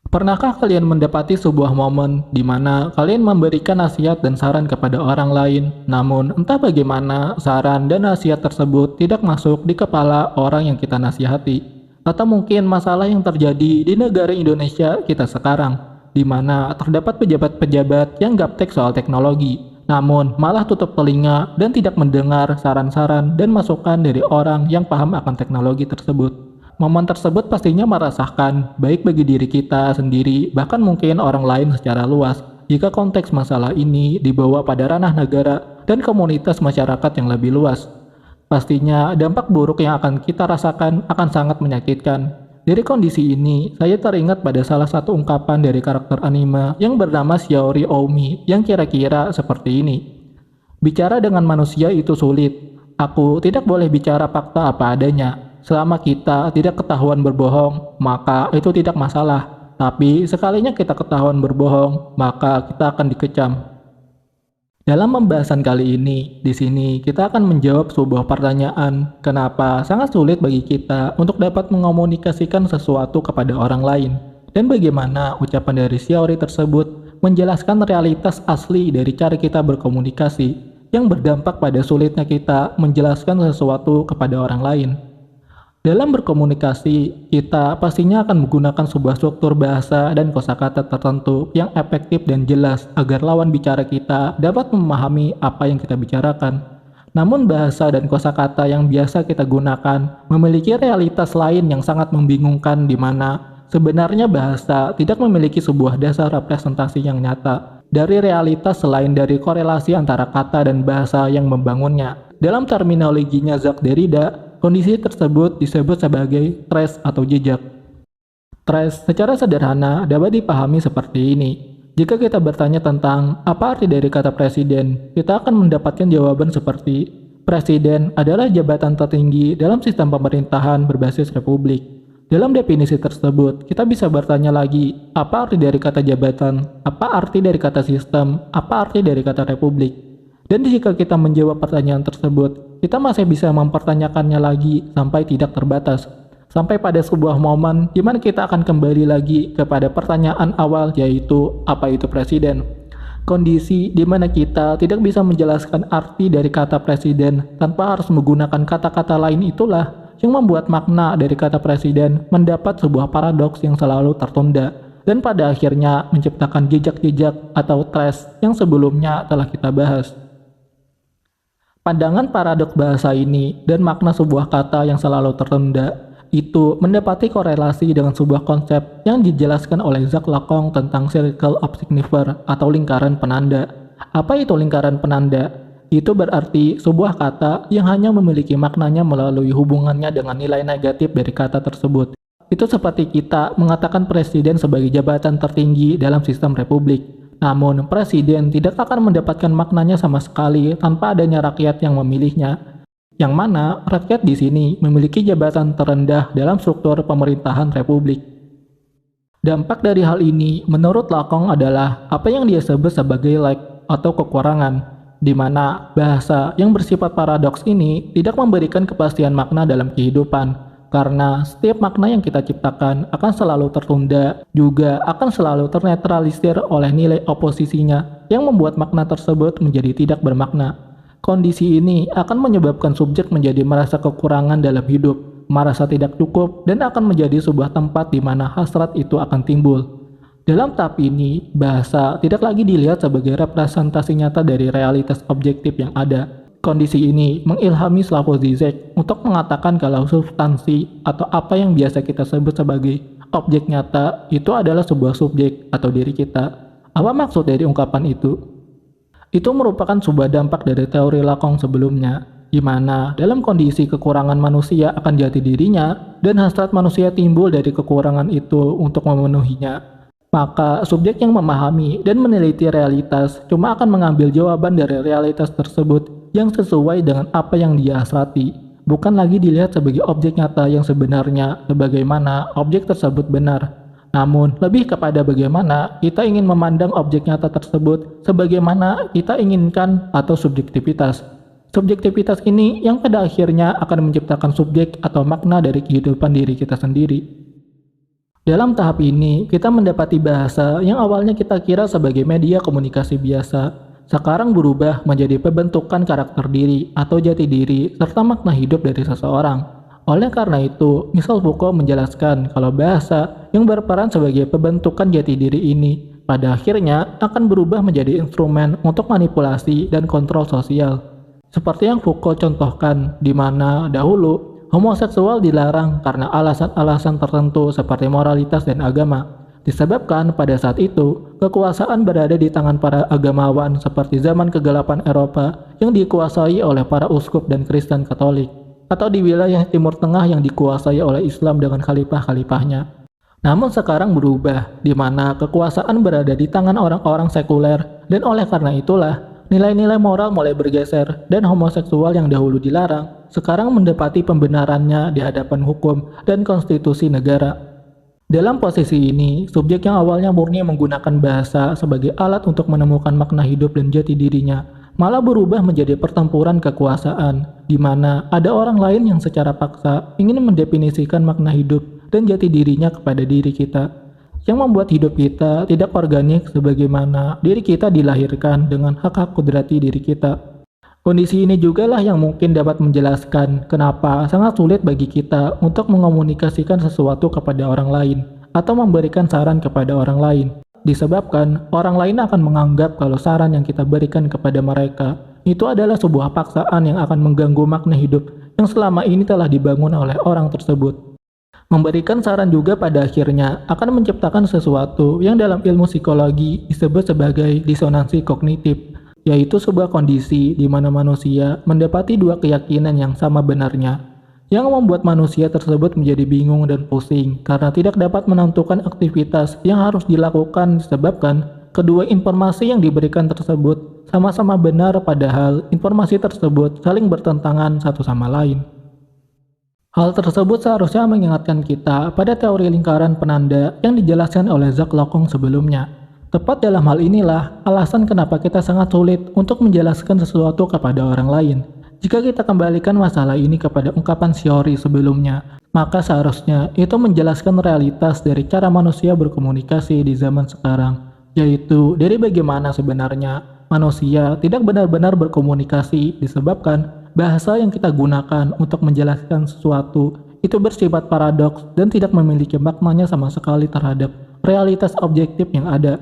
Pernahkah kalian mendapati sebuah momen di mana kalian memberikan nasihat dan saran kepada orang lain, namun entah bagaimana saran dan nasihat tersebut tidak masuk di kepala orang yang kita nasihati? Atau mungkin masalah yang terjadi di negara Indonesia kita sekarang, di mana terdapat pejabat-pejabat yang gaptek soal teknologi, namun malah tutup telinga dan tidak mendengar saran-saran dan masukan dari orang yang paham akan teknologi tersebut. Momen tersebut pastinya merasakan, baik bagi diri kita sendiri, bahkan mungkin orang lain secara luas, jika konteks masalah ini dibawa pada ranah negara dan komunitas masyarakat yang lebih luas. Pastinya dampak buruk yang akan kita rasakan akan sangat menyakitkan. Dari kondisi ini, saya teringat pada salah satu ungkapan dari karakter anime yang bernama Shiori Oumi yang kira-kira seperti ini. Bicara dengan manusia itu sulit. Aku tidak boleh bicara fakta apa adanya. Selama kita tidak ketahuan berbohong, maka itu tidak masalah. Tapi sekalinya kita ketahuan berbohong, maka kita akan dikecam. Dalam pembahasan kali ini, di sini kita akan menjawab sebuah pertanyaan, kenapa sangat sulit bagi kita untuk dapat mengomunikasikan sesuatu kepada orang lain, dan bagaimana ucapan dari Shiori tersebut menjelaskan realitas asli dari cara kita berkomunikasi, yang berdampak pada sulitnya kita menjelaskan sesuatu kepada orang lain. Dalam berkomunikasi, kita pastinya akan menggunakan sebuah struktur bahasa dan kosakata tertentu yang efektif dan jelas agar lawan bicara kita dapat memahami apa yang kita bicarakan. Namun bahasa dan kosakata yang biasa kita gunakan memiliki realitas lain yang sangat membingungkan di mana sebenarnya bahasa tidak memiliki sebuah dasar representasi yang nyata dari realitas selain dari korelasi antara kata dan bahasa yang membangunnya. Dalam terminologinya Jacques Derrida, kondisi tersebut disebut sebagai trace atau jejak. Trace secara sederhana dapat dipahami seperti ini. Jika kita bertanya tentang apa arti dari kata presiden, kita akan mendapatkan jawaban seperti presiden adalah jabatan tertinggi dalam sistem pemerintahan berbasis republik. Dalam definisi tersebut, kita bisa bertanya lagi, apa arti dari kata jabatan, apa arti dari kata sistem, apa arti dari kata republik. Dan jika kita menjawab pertanyaan tersebut, kita masih bisa mempertanyakannya lagi sampai tidak terbatas. Sampai pada sebuah momen di mana kita akan kembali lagi kepada pertanyaan awal, yaitu apa itu presiden. Kondisi di mana kita tidak bisa menjelaskan arti dari kata presiden tanpa harus menggunakan kata-kata lain itulah yang membuat makna dari kata presiden mendapat sebuah paradoks yang selalu tertunda dan pada akhirnya menciptakan jejak-jejak atau trace yang sebelumnya telah kita bahas. Pandangan paradoks bahasa ini dan makna sebuah kata yang selalu tertunda itu mendapati korelasi dengan sebuah konsep yang dijelaskan oleh Jacques Lacan tentang circle of signifier atau lingkaran penanda. Apa itu lingkaran penanda? Itu berarti sebuah kata yang hanya memiliki maknanya melalui hubungannya dengan nilai negatif dari kata tersebut. Itu seperti kita mengatakan presiden sebagai jabatan tertinggi dalam sistem republik. Namun, presiden tidak akan mendapatkan maknanya sama sekali tanpa adanya rakyat yang memilihnya. Yang mana rakyat di sini memiliki jabatan terendah dalam struktur pemerintahan republik. Dampak dari hal ini menurut Lacan adalah apa yang dia sebut sebagai lack atau kekurangan, di mana bahasa yang bersifat paradoks ini tidak memberikan kepastian makna dalam kehidupan. Karena setiap makna yang kita ciptakan akan selalu tertunda, juga akan selalu ternetralisir oleh nilai oposisinya yang membuat makna tersebut menjadi tidak bermakna. Kondisi ini akan menyebabkan subjek menjadi merasa kekurangan dalam hidup, merasa tidak cukup, dan akan menjadi sebuah tempat di mana hasrat itu akan timbul. Dalam tahap ini, bahasa tidak lagi dilihat sebagai representasi nyata dari realitas objektif yang ada. Kondisi ini mengilhami Slavoj Zizek untuk mengatakan kalau substansi atau apa yang biasa kita sebut sebagai objek nyata itu adalah sebuah subjek atau diri kita. Apa maksud dari ungkapan itu? Itu merupakan sebuah dampak dari teori Lacan sebelumnya, di mana dalam kondisi kekurangan manusia akan jati dirinya dan hasrat manusia timbul dari kekurangan itu untuk memenuhinya. Maka subjek yang memahami dan meneliti realitas cuma akan mengambil jawaban dari realitas tersebut yang sesuai dengan apa yang dia hasrati, bukan lagi dilihat sebagai objek nyata yang sebenarnya sebagaimana objek tersebut benar, namun lebih kepada bagaimana kita ingin memandang objek nyata tersebut sebagaimana kita inginkan atau subjektivitas. Subjektivitas ini yang pada akhirnya akan menciptakan subjek atau makna dari kehidupan diri kita sendiri. Dalam tahap ini, kita mendapati bahasa yang awalnya kita kira sebagai media komunikasi biasa, sekarang berubah menjadi pembentukan karakter diri atau jati diri serta makna hidup dari seseorang. Oleh karena itu, misal Foucault menjelaskan kalau bahasa yang berperan sebagai pembentukan jati diri ini pada akhirnya akan berubah menjadi instrumen untuk manipulasi dan kontrol sosial. Seperti yang Foucault contohkan, di mana dahulu homoseksual dilarang karena alasan-alasan tertentu seperti moralitas dan agama. Disebabkan pada saat itu, kekuasaan berada di tangan para agamawan seperti zaman kegelapan Eropa yang dikuasai oleh para uskup dan Kristen Katolik, atau di wilayah Timur Tengah yang dikuasai oleh Islam dengan khalifah-khalifahnya. Namun sekarang berubah, di mana kekuasaan berada di tangan orang-orang sekuler, dan oleh karena itulah, nilai-nilai moral mulai bergeser, dan homoseksual yang dahulu dilarang, sekarang mendapati pembenarannya di hadapan hukum dan konstitusi negara. Dalam posisi ini, subjek yang awalnya murni menggunakan bahasa sebagai alat untuk menemukan makna hidup dan jati dirinya, malah berubah menjadi pertempuran kekuasaan, di mana ada orang lain yang secara paksa ingin mendefinisikan makna hidup dan jati dirinya kepada diri kita, yang membuat hidup kita tidak organik sebagaimana diri kita dilahirkan dengan hak-hak kudrati diri kita. Kondisi ini juga lah yang mungkin dapat menjelaskan kenapa sangat sulit bagi kita untuk mengomunikasikan sesuatu kepada orang lain atau memberikan saran kepada orang lain. Disebabkan orang lain akan menganggap kalau saran yang kita berikan kepada mereka itu adalah sebuah paksaan yang akan mengganggu makna hidup yang selama ini telah dibangun oleh orang tersebut. Memberikan saran juga pada akhirnya akan menciptakan sesuatu yang dalam ilmu psikologi disebut sebagai disonansi kognitif, yaitu sebuah kondisi di mana manusia mendapati dua keyakinan yang sama benarnya, yang membuat manusia tersebut menjadi bingung dan pusing karena tidak dapat menentukan aktivitas yang harus dilakukan disebabkan kedua informasi yang diberikan tersebut sama-sama benar padahal informasi tersebut saling bertentangan satu sama lain. Hal tersebut seharusnya mengingatkan kita pada teori lingkaran penanda yang dijelaskan oleh Jacques Lacan sebelumnya. Tepat dalam hal inilah alasan kenapa kita sangat sulit untuk menjelaskan sesuatu kepada orang lain. Jika kita kembalikan masalah ini kepada ungkapan Fiori sebelumnya, maka seharusnya itu menjelaskan realitas dari cara manusia berkomunikasi di zaman sekarang, yaitu dari bagaimana sebenarnya manusia tidak benar-benar berkomunikasi disebabkan bahasa yang kita gunakan untuk menjelaskan sesuatu itu bersifat paradoks dan tidak memiliki maknanya sama sekali terhadap realitas objektif yang ada.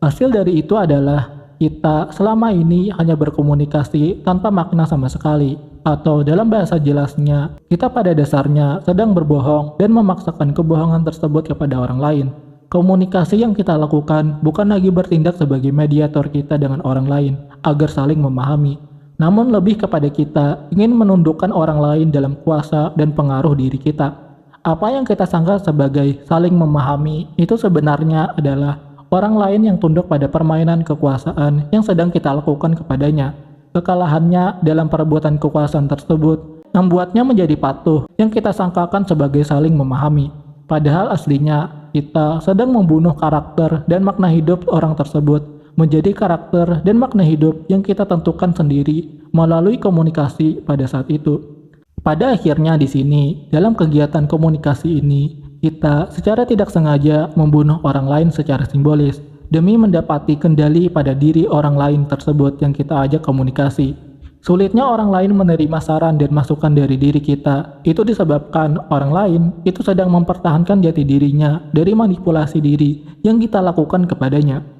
Hasil dari itu adalah kita selama ini hanya berkomunikasi tanpa makna sama sekali, atau dalam bahasa jelasnya, kita pada dasarnya sedang berbohong dan memaksakan kebohongan tersebut kepada orang lain. Komunikasi yang kita lakukan bukan lagi bertindak sebagai mediator kita dengan orang lain agar saling memahami, namun lebih kepada kita ingin menundukkan orang lain dalam kuasa dan pengaruh diri kita. Apa yang kita sangka sebagai saling memahami itu sebenarnya adalah orang lain yang tunduk pada permainan kekuasaan yang sedang kita lakukan kepadanya. Kekalahannya dalam perbuatan kekuasaan tersebut membuatnya menjadi patuh yang kita sangkakan sebagai saling memahami. Padahal aslinya kita sedang membunuh karakter dan makna hidup orang tersebut menjadi karakter dan makna hidup yang kita tentukan sendiri melalui komunikasi pada saat itu. Pada akhirnya di sini, dalam kegiatan komunikasi ini, kita secara tidak sengaja membunuh orang lain secara simbolis demi mendapati kendali pada diri orang lain tersebut yang kita ajak komunikasi. Sulitnya orang lain menerima saran dan masukan dari diri kita itu disebabkan orang lain itu sedang mempertahankan jati dirinya dari manipulasi diri yang kita lakukan kepadanya.